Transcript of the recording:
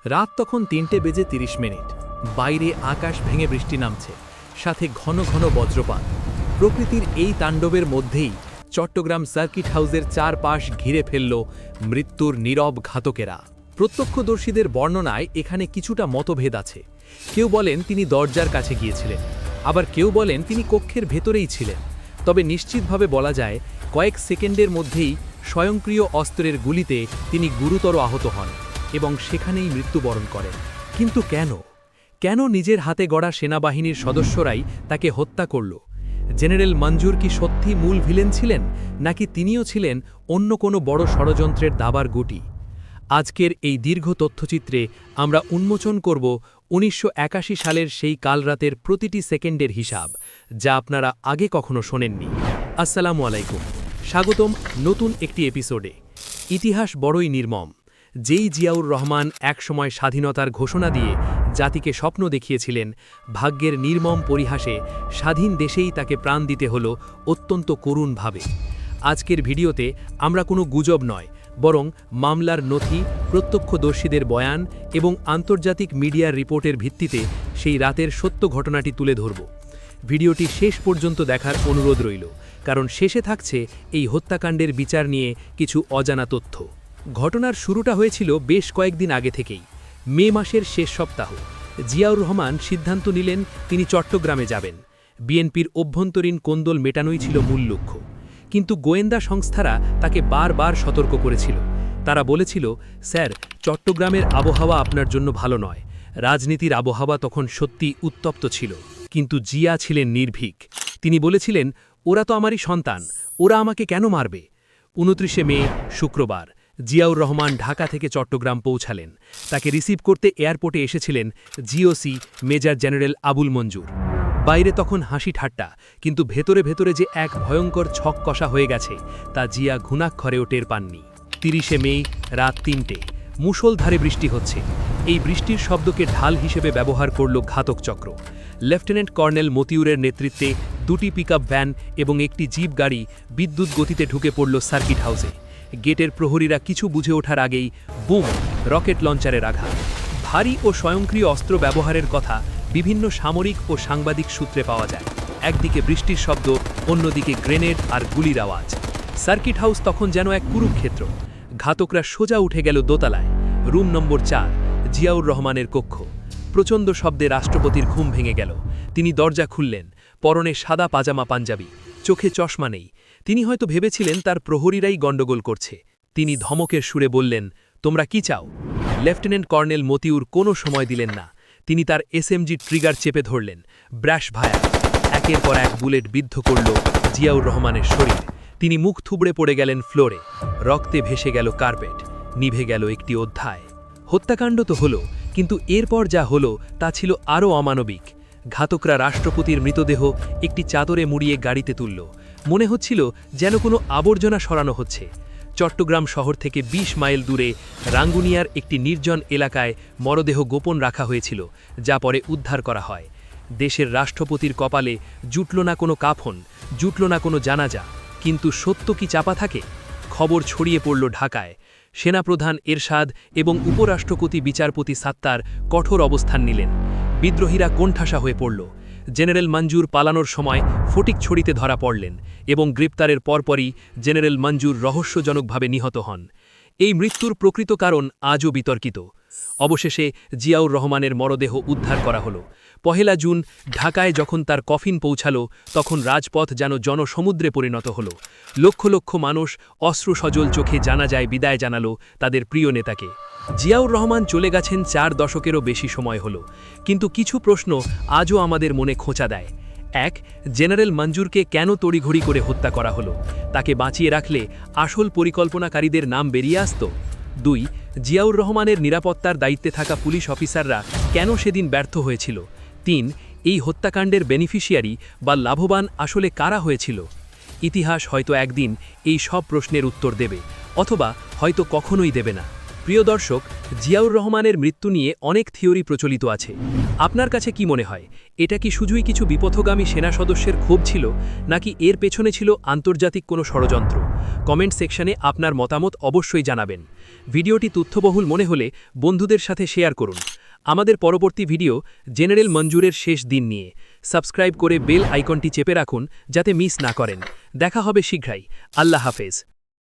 রাত তখন ৩:৩০। বাইরে আকাশ ভেঙে বৃষ্টি নামছে, সাথে ঘন ঘন বজ্রপাত। প্রকৃতির এই তাণ্ডবের মধ্যেই চট্টগ্রাম সার্কিট হাউসের চারপাশ ঘিরে ফেলল মৃত্যুর নীরব ঘাতকেরা। প্রত্যক্ষদর্শীদের বর্ণনায় এখানে কিছুটা মতভেদ আছে। কেউ বলেন তিনি দরজার কাছে গিয়েছিলেন, আবার কেউ বলেন তিনি কক্ষের ভেতরেই ছিলেন। তবে নিশ্চিতভাবে বলা যায় কয়েক সেকেন্ডের মধ্যেই স্বয়ংক্রিয় অস্ত্রের গুলিতে তিনি গুরুতর আহত হন এবং সেখানেই মৃত্যুবরণ করেন। কিন্তু কেন নিজের হাতে গড়া সেনাবাহিনীর সদস্যরাই তাকে হত্যা করল? জেনারেল মঞ্জুর কি সত্যি মূল ভিলেন ছিলেন, নাকি তিনিও ছিলেন অন্য কোনো বড় ষড়যন্ত্রের দাবার গুটি? আজকের এই দীর্ঘ তথ্যচিত্রে আমরা উন্মোচন করব ১৯৮১ সালের সেই কালরাতের প্রতিটি সেকেন্ডের হিসাব, যা আপনারা আগে কখনো শোনেননি। আসসালামু আলাইকুম, স্বাগতম নতুন একটি এপিসোডে। ইতিহাস বড়ই নির্মম। যেই জিয়াউর রহমান একসময় স্বাধীনতার ঘোষণা দিয়ে জাতিকে স্বপ্ন দেখিয়েছিলেন, ভাগ্যের নির্মম পরিহাসে স্বাধীন দেশেই তাকে প্রাণ দিতে হলো অত্যন্ত করুণভাবে। আজকের ভিডিওতে আমরা কোনো গুজব নয়, বরং মামলার নথি, প্রত্যক্ষদর্শীদের বয়ান এবং আন্তর্জাতিক মিডিয়ার রিপোর্টের ভিত্তিতে সেই রাতের সত্য ঘটনাটি তুলে ধরব। ভিডিওটি শেষ পর্যন্ত দেখার অনুরোধ রইল, কারণ শেষে থাকছে এই হত্যাকাণ্ডের বিচার নিয়ে কিছু অজানা তথ্য। ঘটনার শুরুটা হয়েছিল বেশ কয়েকদিন আগে থেকেই। মে মাসের শেষ সপ্তাহ। জিয়াউর রহমান সিদ্ধান্ত নিলেন তিনি চট্টগ্রামে যাবেন। বিএনপির অভ্যন্তরীণ কোন্দল মেটানোই ছিল মূল লক্ষ্য। কিন্তু গোয়েন্দা সংস্থারা তাকে বারবার সতর্ক করেছিল। তারা বলেছিল, স্যার, চট্টগ্রামের আবহাওয়া আপনার জন্য ভালো নয়। রাজনীতির আবহাওয়া তখন সত্যি উত্তপ্ত ছিল। কিন্তু জিয়া ছিলেন নির্ভীক। তিনি বলেছিলেন, ওরা তো আমারই সন্তান, ওরা আমাকে কেন মারবে? ২৯ মে শুক্রবার জিয়াউর রহমান ঢাকা থেকে চট্টগ্রাম পৌঁছালেন। তাকে রিসিভ করতে এয়ারপোর্টে এসেছিলেন জিওসি মেজর জেনারেল আবুল মঞ্জুর। বাইরে তখন হাসি ঠাট্টা, কিন্তু ভেতরে ভেতরে যে এক ভয়ঙ্কর ছক কষা হয়ে গেছে তা জিয়া ঘুণাক্ষরেও টের পাননি। ৩০ মে রাত ৩টে মুষলধারে বৃষ্টি হচ্ছে। এই বৃষ্টির শব্দকে ঢাল হিসেবে ব্যবহার করল ঘাতক চক্র। লেফটেন্যান্ট কর্নেল মতিউরের নেতৃত্বে দুটি পিকআপ ভ্যান এবং একটি জিপ গাড়ি বিদ্যুৎ গতিতে ঢুকে পড়ল সার্কিট হাউসে। গেটের প্রহরীরা কিছু বুঝে ওঠার আগেই বুম, রকেট লঞ্চারের আঘাত। ভারী ও স্বয়ংক্রিয় অস্ত্র ব্যবহারের কথা বিভিন্ন সামরিক ও সাংবাদিক সূত্রে পাওয়া যায়। একদিকে বৃষ্টির শব্দ, অন্যদিকে গ্রেনেড আর গুলির আওয়াজ। সার্কিট হাউস তখন যেন এক কুরুক্ষেত্র। ঘাতকরা সোজা উঠে গেল দোতলায়। রুম নম্বর ৪, জিয়াউর রহমানের কক্ষ। প্রচণ্ড শব্দে রাষ্ট্রপতির ঘুম ভেঙে গেল। তিনি দরজা খুললেন। পরনে সাদা পাজামা পাঞ্জাবি, চোখে চশমা নেই। তিনি হয়তো ভেবেছিলেন তার প্রহরীরাই গণ্ডগোল করছে। তিনি ধমকের সুরে বললেন, তোমরা কি চাও? লেফটেন্যান্ট কর্নেল মতিউর কোনো সময় দিলেন না। তিনি তার এসএমজি ট্রিগার চেপে ধরলেন। ব্র্যাশ ভায়া। একের পর এক বুলেট বিদ্ধ করল জিয়াউর রহমানের শরীর। তিনি মুখ থুবড়ে পড়ে গেলেন ফ্লোরে। রক্তে ভেসে গেল কার্পেট। নিভে গেল একটি অধ্যায়। হত্যাকাণ্ড তো হলো, কিন্তু এরপর যা হলো তা ছিল আরও অমানবিক। ঘাতকরা রাষ্ট্রপতির মৃতদেহ একটি চাদরে মুড়িয়ে গাড়িতে তুলল। মনে হচ্ছিল যেন কোনো আবর্জনা সরানো হচ্ছে। চট্টগ্রাম শহর থেকে ২০ মাইল দূরে রাঙ্গুনিয়ার একটি নির্জন এলাকায় মরদেহ গোপন রাখা হয়েছিল, যা পরে উদ্ধার করা হয়। দেশের রাষ্ট্রপতির কপালে জুটল না কোনো কাফন, জুটল না কোনো জানাজা। কিন্তু সত্য কি চাপা থাকে? খবর ছড়িয়ে পড়ল ঢাকায়। সেনাপ্রধান এরশাদ এবং উপরাষ্ট্রপতি বিচারপতি সাত্তার কঠোর অবস্থান নিলেন। বিদ্রোহীরা কোণঠাসা হয়ে পড়ল। জেনারেল মঞ্জুর পালানোর সময় ফটিকছড়িতে ধরা পড়লেন এবং গ্রেপ্তারের পরপরই জেনারেল মঞ্জুর রহস্যজনকভাবে নিহত হন। এই মৃত্যুর প্রকৃত কারণ আজও বিতর্কিত। অবশেষে জিয়াউর রহমানের মরদেহ উদ্ধার করা হলো। ১ জুন ঢাকায় যখন তার কফিন পৌঁছালো, তখন রাজপথ যেন জনসমুদ্রে পরিণত হল। লক্ষ লক্ষ মানুষ অশ্রু সজল চোখে জানাজায় বিদায় জানালো তাদের প্রিয় নেতাকে। জিয়াউর রহমান চলে গেছেন ৪ দশকেরও বেশি সময় হলো, কিন্তু কিছু প্রশ্ন আজও আমাদের মনে খোঁচা দেয়। ১. জেনারেল মঞ্জুরকে কেন তড়িঘড়ি করে হত্যা করা হলো? তাকে বাঁচিয়ে রাখলে আসল পরিকল্পনাকারীদের নাম বেরিয়ে আসত। ২. জিয়াউর রহমানের নিরাপত্তার দায়িত্বে থাকা পুলিশ অফিসাররা কেন সেদিন ব্যর্থ হয়েছিল? ৩. এই হত্যাকাণ্ডের বেনিফিশিয়ারি বা লাভবান আসলে কারা হয়েছিল? ইতিহাস হয়তো একদিন এই সব প্রশ্নের উত্তর দেবে, অথবা হয়তো কখনোই দেবে না। প্রিয় দর্শক, জিয়াউর রহমানের মৃত্যু নিয়ে অনেক থিওরি প্রচলিত আছে। আপনার কাছে কি মনে হয়, এটা কি শুধুই কিছু বিপথগামী সেনা সদস্যের ক্ষোভ ছিল, নাকি এর পেছনে ছিল আন্তর্জাতিক কোনো ষড়যন্ত্র? কমেন্ট সেকশনে আপনার মতামত অবশ্যই জানাবেন। ভিডিওটি তথ্যবহুল মনে হলে বন্ধুদের সাথে শেয়ার করুন। আমাদের পরবর্তী ভিডিও জেনারেল মঞ্জুরের শেষ দিন নিয়ে। সাবস্ক্রাইব করে বেল আইকনটি চেপে রাখুন যাতে মিস না করেন। দেখা হবে শীঘ্রই। আল্লাহ হাফেজ।